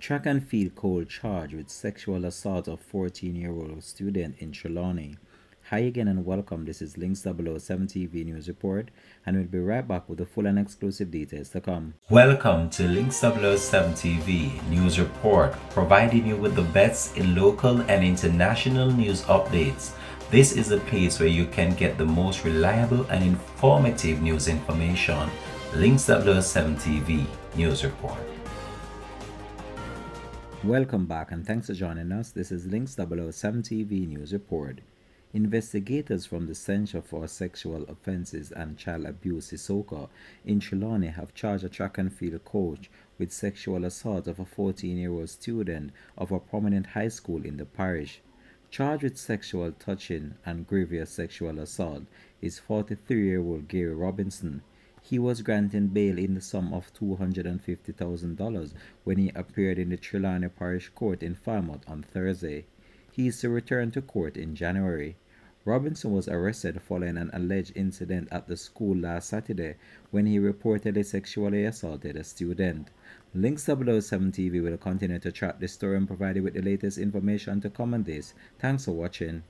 Track and field coach charged with sexual assault of 14-year-old student in Trelawny. Hi again and welcome. This is Links 007 TV News Report, and we'll be right back with the full and exclusive details to come. Welcome to Links 007 TV News Report, providing you with the best in local and international news updates. This is a place where you can get the most reliable and informative news information. Links 007 TV News Report. Welcome back and thanks for joining us. This is Links 007 TV News Report. Investigators from the Center for Sexual Offences and Child Abuse (ISOCA) in Trelawny have charged a track and field coach with sexual assault of a 14-year-old student of a prominent high school in the parish. Charged with sexual touching and grievous sexual assault is 43-year-old Gary Robinson. He was granted bail in the sum of $250,000 when he appeared in the Trelawny Parish Court in Falmouth on Thursday. He is to return to court in January. Robinson was arrested following an alleged incident at the school last Saturday when he reportedly sexually assaulted a student. Links 007 TV will continue to track this story and provide you with the latest information to come on this. Thanks for watching.